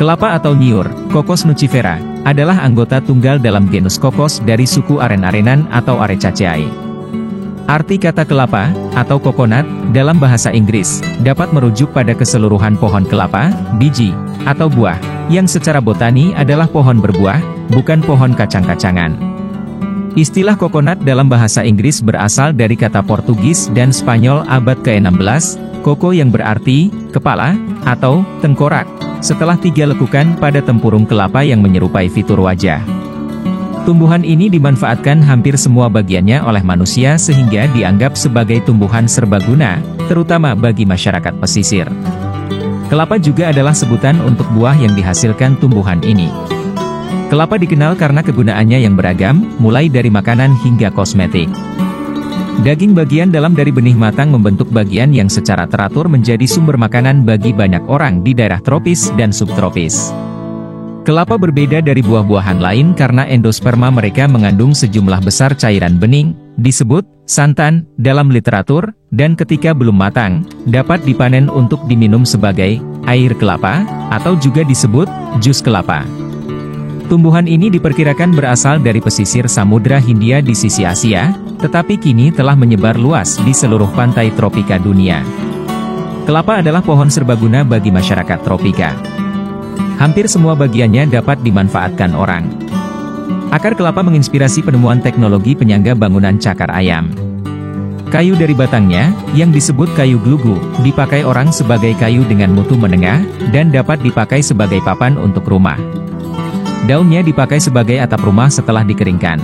Kelapa atau nyiur, Cocos nucifera, adalah anggota tunggal dalam genus Cocos dari suku Arenarenan atau Arecaceae. Arti kata kelapa, atau coconut, dalam bahasa Inggris, dapat merujuk pada keseluruhan pohon kelapa, biji, atau buah, yang secara botani adalah pohon berbuah, bukan pohon kacang-kacangan. Istilah coconut dalam bahasa Inggris berasal dari kata Portugis dan Spanyol abad ke-16, coco yang berarti, kepala, atau, tengkorak, setelah 3 lekukan pada tempurung kelapa yang menyerupai fitur wajah. Tumbuhan ini dimanfaatkan hampir semua bagiannya oleh manusia sehingga dianggap sebagai tumbuhan serbaguna, terutama bagi masyarakat pesisir. Kelapa juga adalah sebutan untuk buah yang dihasilkan tumbuhan ini. Kelapa dikenal karena kegunaannya yang beragam, mulai dari makanan hingga kosmetik. Daging bagian dalam dari benih matang membentuk bagian yang secara teratur menjadi sumber makanan bagi banyak orang di daerah tropis dan subtropis. Kelapa berbeda dari buah-buahan lain karena endosperma mereka mengandung sejumlah besar cairan bening, disebut santan dalam literatur, dan ketika belum matang, dapat dipanen untuk diminum sebagai air kelapa, atau juga disebut jus kelapa. Tumbuhan ini diperkirakan berasal dari pesisir Samudra Hindia di sisi Asia, tetapi kini telah menyebar luas di seluruh pantai tropika dunia. Kelapa adalah pohon serbaguna bagi masyarakat tropika. Hampir semua bagiannya dapat dimanfaatkan orang. Akar kelapa menginspirasi penemuan teknologi penyangga bangunan cakar ayam. Kayu dari batangnya, yang disebut kayu glugu, dipakai orang sebagai kayu dengan mutu menengah, dan dapat dipakai sebagai papan untuk rumah. Daunnya dipakai sebagai atap rumah setelah dikeringkan.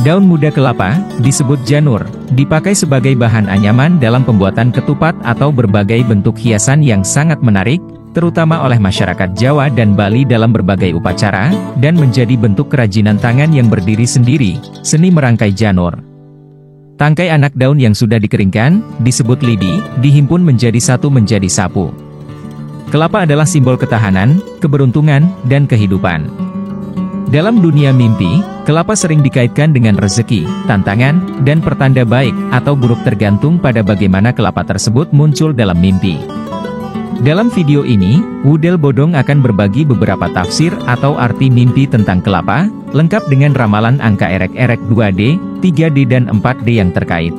Daun muda kelapa, disebut janur, dipakai sebagai bahan anyaman dalam pembuatan ketupat atau berbagai bentuk hiasan yang sangat menarik, terutama oleh masyarakat Jawa dan Bali dalam berbagai upacara, dan menjadi bentuk kerajinan tangan yang berdiri sendiri, seni merangkai janur. Tangkai anak daun yang sudah dikeringkan, disebut lidi, dihimpun menjadi satu menjadi sapu. Kelapa adalah simbol ketahanan, keberuntungan, dan kehidupan. Dalam dunia mimpi, kelapa sering dikaitkan dengan rezeki, tantangan, dan pertanda baik atau buruk tergantung pada bagaimana kelapa tersebut muncul dalam mimpi. Dalam video ini, Wudel Bodong akan berbagi beberapa tafsir atau arti mimpi tentang kelapa, lengkap dengan ramalan angka erek-erek 2D, 3D dan 4D yang terkait.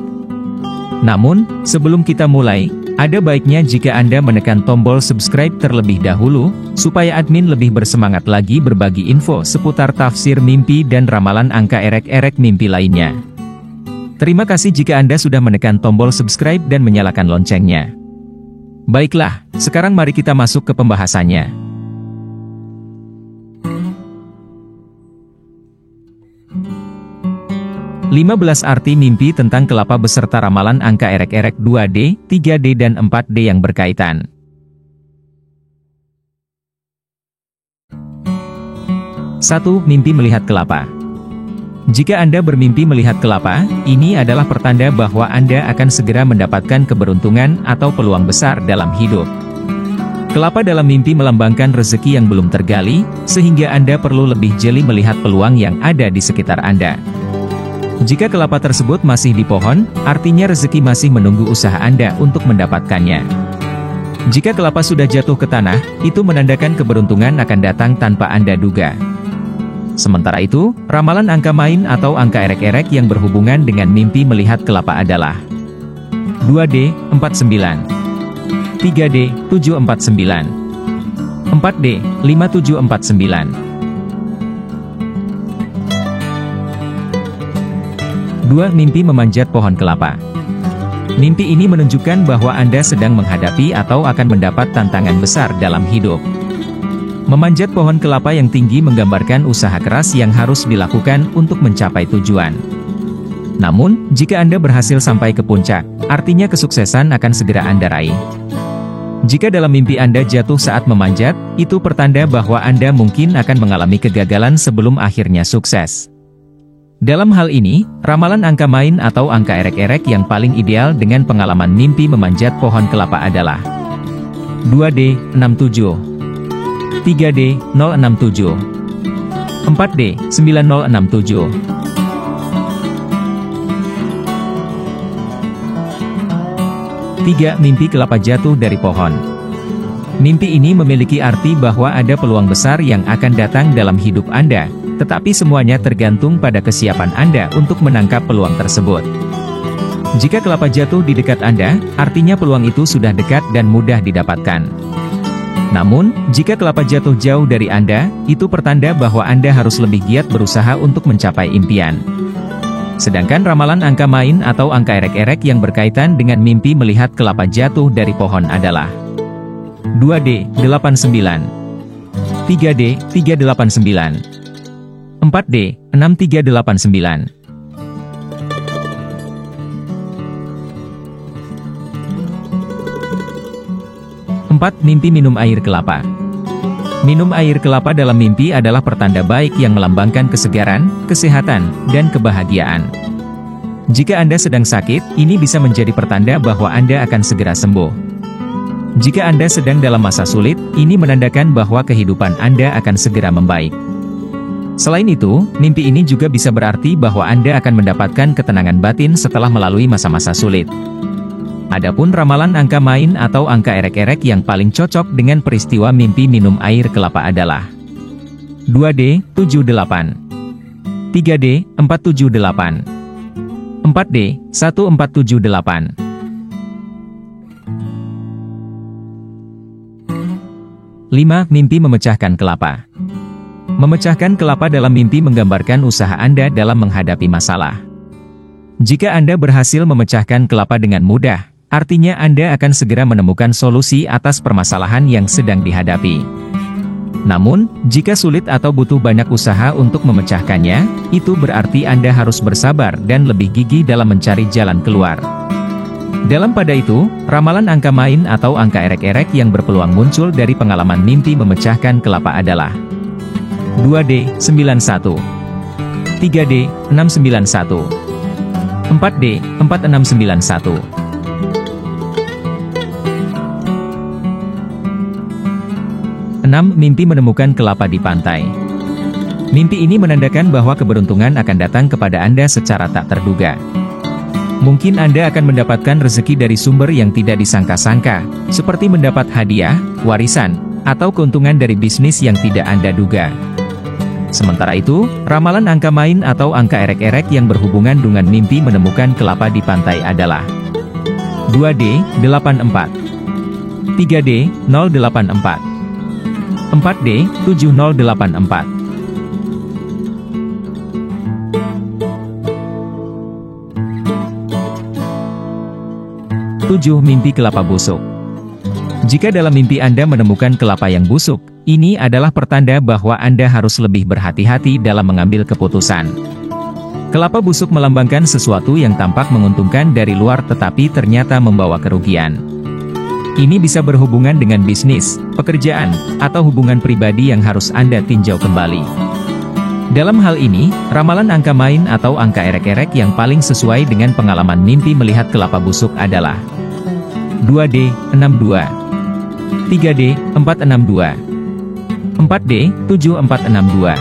Namun, sebelum kita mulai, ada baiknya jika Anda menekan tombol subscribe terlebih dahulu, supaya admin lebih bersemangat lagi berbagi info seputar tafsir mimpi dan ramalan angka erek-erek mimpi lainnya. Terima kasih jika Anda sudah menekan tombol subscribe dan menyalakan loncengnya. Baiklah, sekarang mari kita masuk ke pembahasannya. "15 arti mimpi tentang kelapa beserta ramalan angka erek-erek 2D, 3D dan 4D yang berkaitan." 1. Mimpi melihat kelapa. Jika Anda bermimpi melihat kelapa, ini adalah pertanda bahwa Anda akan segera mendapatkan keberuntungan atau peluang besar dalam hidup. Kelapa dalam mimpi melambangkan rezeki yang belum tergali, sehingga Anda perlu lebih jeli melihat peluang yang ada di sekitar Anda. Jika kelapa tersebut masih di pohon, artinya rezeki masih menunggu usaha Anda untuk mendapatkannya. Jika kelapa sudah jatuh ke tanah, itu menandakan keberuntungan akan datang tanpa Anda duga. Sementara itu, ramalan angka main atau angka erek-erek yang berhubungan dengan mimpi melihat kelapa adalah 2D, 49, 3D, 749, 4D, 5749. 2. Mimpi memanjat pohon kelapa. Mimpi ini menunjukkan bahwa Anda sedang menghadapi atau akan mendapat tantangan besar dalam hidup. Memanjat pohon kelapa yang tinggi menggambarkan usaha keras yang harus dilakukan untuk mencapai tujuan. Namun, jika Anda berhasil sampai ke puncak, artinya kesuksesan akan segera Anda raih. Jika dalam mimpi Anda jatuh saat memanjat, itu pertanda bahwa Anda mungkin akan mengalami kegagalan sebelum akhirnya sukses. Dalam hal ini, ramalan angka main atau angka erek-erek yang paling ideal dengan pengalaman mimpi memanjat pohon kelapa adalah 2D, 67, 3D, 067, 4D, 9067. 3. Mimpi kelapa jatuh dari pohon. Mimpi ini memiliki arti bahwa ada peluang besar yang akan datang dalam hidup Anda, tetapi semuanya tergantung pada kesiapan Anda untuk menangkap peluang tersebut. Jika kelapa jatuh di dekat Anda, artinya peluang itu sudah dekat dan mudah didapatkan. Namun, jika kelapa jatuh jauh dari Anda, itu pertanda bahwa Anda harus lebih giat berusaha untuk mencapai impian. Sedangkan ramalan angka main atau angka erek-erek yang berkaitan dengan mimpi melihat kelapa jatuh dari pohon adalah 2D, 89 3D, 389 4D, 6389 4. Mimpi minum air kelapa. Minum air kelapa dalam mimpi adalah pertanda baik yang melambangkan kesegaran, kesehatan, dan kebahagiaan. Jika Anda sedang sakit, ini bisa menjadi pertanda bahwa Anda akan segera sembuh. Jika Anda sedang dalam masa sulit, ini menandakan bahwa kehidupan Anda akan segera membaik. Selain itu, mimpi ini juga bisa berarti bahwa Anda akan mendapatkan ketenangan batin setelah melalui masa-masa sulit. Adapun ramalan angka main atau angka erek-erek yang paling cocok dengan peristiwa mimpi minum air kelapa adalah 2D, 78 3D, 478 4D, 1478 5. Mimpi memecahkan kelapa. Memecahkan kelapa dalam mimpi menggambarkan usaha Anda dalam menghadapi masalah. Jika Anda berhasil memecahkan kelapa dengan mudah, artinya Anda akan segera menemukan solusi atas permasalahan yang sedang dihadapi. Namun, jika sulit atau butuh banyak usaha untuk memecahkannya, itu berarti Anda harus bersabar dan lebih gigih dalam mencari jalan keluar. Dalam pada itu, ramalan angka main atau angka erek-erek yang berpeluang muncul dari pengalaman mimpi memecahkan kelapa adalah 2D, 91 3D, 691 4D, 4691 6. Mimpi menemukan kelapa di pantai. Mimpi ini menandakan bahwa keberuntungan akan datang kepada Anda secara tak terduga. Mungkin Anda akan mendapatkan rezeki dari sumber yang tidak disangka-sangka, seperti mendapat hadiah, warisan, atau keuntungan dari bisnis yang tidak Anda duga. Sementara itu, ramalan angka main atau angka erek-erek yang berhubungan dengan mimpi menemukan kelapa di pantai adalah 2D, 84 3D, 084 4D, 7084 7. Mimpi kelapa busuk. Jika dalam mimpi Anda menemukan kelapa yang busuk, ini adalah pertanda bahwa Anda harus lebih berhati-hati dalam mengambil keputusan. Kelapa busuk melambangkan sesuatu yang tampak menguntungkan dari luar tetapi ternyata membawa kerugian. Ini bisa berhubungan dengan bisnis, pekerjaan, atau hubungan pribadi yang harus Anda tinjau kembali. Dalam hal ini, ramalan angka main atau angka erek-erek yang paling sesuai dengan pengalaman mimpi melihat kelapa busuk adalah 2D, 62 3D, 462 4D, 7462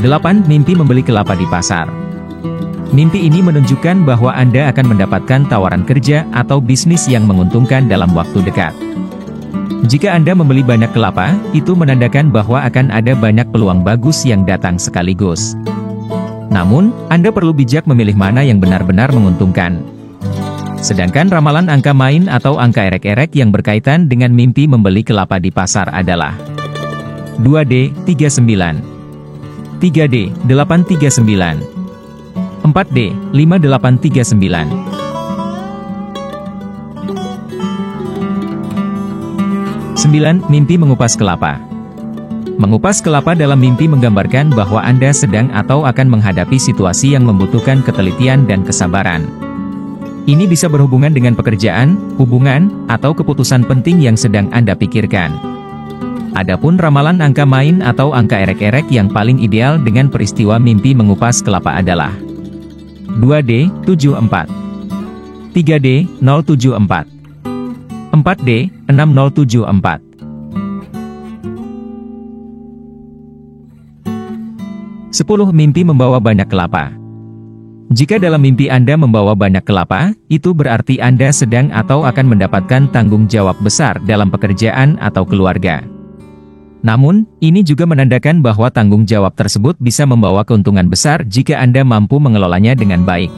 8. Mimpi membeli kelapa di pasar. Mimpi ini menunjukkan bahwa Anda akan mendapatkan tawaran kerja atau bisnis yang menguntungkan dalam waktu dekat. Jika Anda membeli banyak kelapa, itu menandakan bahwa akan ada banyak peluang bagus yang datang sekaligus. Namun, Anda perlu bijak memilih mana yang benar-benar menguntungkan. Sedangkan ramalan angka main atau angka erek-erek yang berkaitan dengan mimpi membeli kelapa di pasar adalah 2D, 39 3D, 839 4D, 5839 9. Mimpi mengupas kelapa. Mengupas kelapa dalam mimpi menggambarkan bahwa Anda sedang atau akan menghadapi situasi yang membutuhkan ketelitian dan kesabaran. Ini bisa berhubungan dengan pekerjaan, hubungan, atau keputusan penting yang sedang Anda pikirkan. Adapun ramalan angka main atau angka erek-erek yang paling ideal dengan peristiwa mimpi mengupas kelapa adalah 2D, 74 3D, 074 4D, 6074 10. Mimpi membawa banyak kelapa. Jika dalam mimpi Anda membawa banyak kelapa, itu berarti Anda sedang atau akan mendapatkan tanggung jawab besar dalam pekerjaan atau keluarga. Namun, ini juga menandakan bahwa tanggung jawab tersebut bisa membawa keuntungan besar jika Anda mampu mengelolanya dengan baik.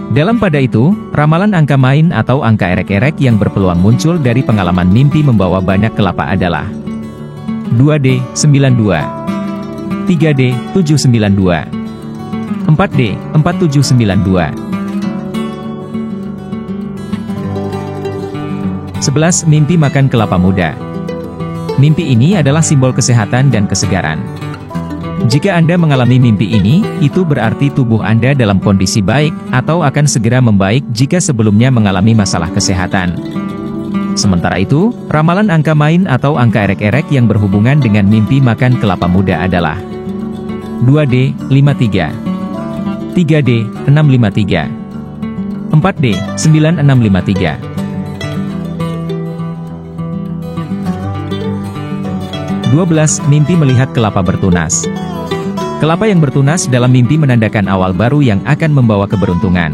Dalam pada itu, ramalan angka main atau angka erek-erek yang berpeluang muncul dari pengalaman mimpi membawa banyak kelapa adalah 2D, 92, 3D, 792, 4D, 4792. 11. Mimpi makan kelapa muda. Mimpi ini adalah simbol kesehatan dan kesegaran. Jika Anda mengalami mimpi ini, itu berarti tubuh Anda dalam kondisi baik, atau akan segera membaik jika sebelumnya mengalami masalah kesehatan. Sementara itu, ramalan angka main atau angka erek-erek yang berhubungan dengan mimpi makan kelapa muda adalah 2D, 53, 3D, 653, 4D, 9653. 12. Mimpi melihat kelapa bertunas. Kelapa yang bertunas dalam mimpi menandakan awal baru yang akan membawa keberuntungan.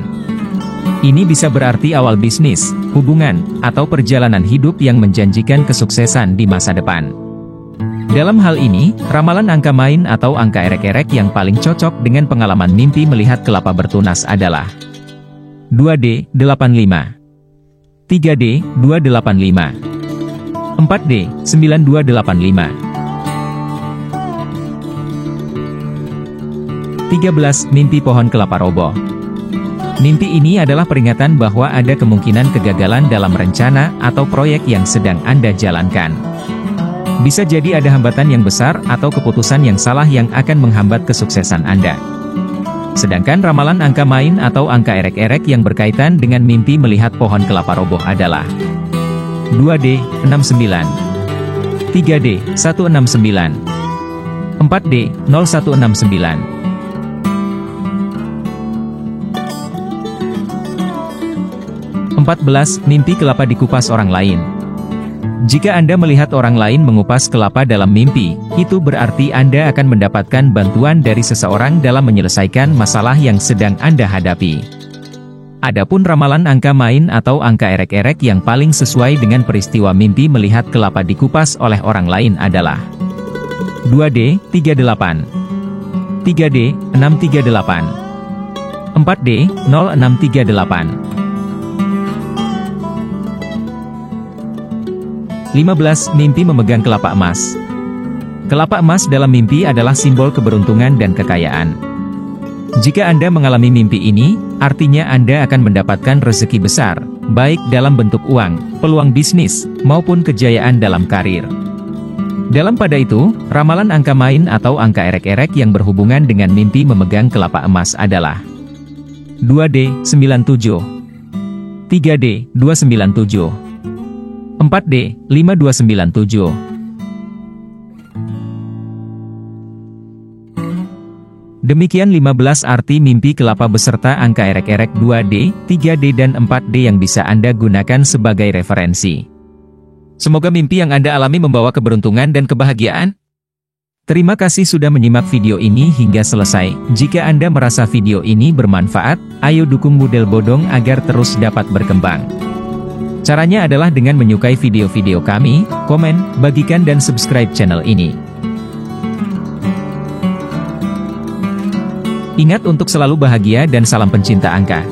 Ini bisa berarti awal bisnis, hubungan, atau perjalanan hidup yang menjanjikan kesuksesan di masa depan. Dalam hal ini, ramalan angka main atau angka erek-erek yang paling cocok dengan pengalaman mimpi melihat kelapa bertunas adalah 2D, 85, 3D, 285, 4D, 9285. 13. Mimpi pohon kelapa roboh. Mimpi ini adalah peringatan bahwa ada kemungkinan kegagalan dalam rencana atau proyek yang sedang Anda jalankan. Bisa jadi ada hambatan yang besar atau keputusan yang salah yang akan menghambat kesuksesan Anda. Sedangkan ramalan angka main atau angka erek-erek yang berkaitan dengan mimpi melihat pohon kelapa roboh adalah 2D, 69, 3D, 169, 4D, 0169. 14. Mimpi kelapa dikupas orang lain. Jika Anda melihat orang lain mengupas kelapa dalam mimpi, itu berarti Anda akan mendapatkan bantuan dari seseorang dalam menyelesaikan masalah yang sedang Anda hadapi. Adapun ramalan angka main atau angka erek-erek yang paling sesuai dengan peristiwa mimpi melihat kelapa dikupas oleh orang lain adalah 2D, 38, 3D, 638, 4D, 0638. 15. Mimpi memegang kelapa emas. Kelapa emas dalam mimpi adalah simbol keberuntungan dan kekayaan. Jika Anda mengalami mimpi ini, artinya Anda akan mendapatkan rezeki besar, baik dalam bentuk uang, peluang bisnis, maupun kejayaan dalam karir. Dalam pada itu, ramalan angka main atau angka erek-erek yang berhubungan dengan mimpi memegang kelapa emas adalah 2D, 97, 3D, 297, 4D, 5297. Demikian 15 arti mimpi kelapa beserta angka erek-erek 2D, 3D dan 4D yang bisa Anda gunakan sebagai referensi. Semoga mimpi yang Anda alami membawa keberuntungan dan kebahagiaan. Terima kasih sudah menyimak video ini hingga selesai. Jika Anda merasa video ini bermanfaat, ayo dukung Model Bodong agar terus dapat berkembang. Caranya adalah dengan menyukai video-video kami, komen, bagikan dan subscribe channel ini. Ingat untuk selalu bahagia dan salam pencinta angka.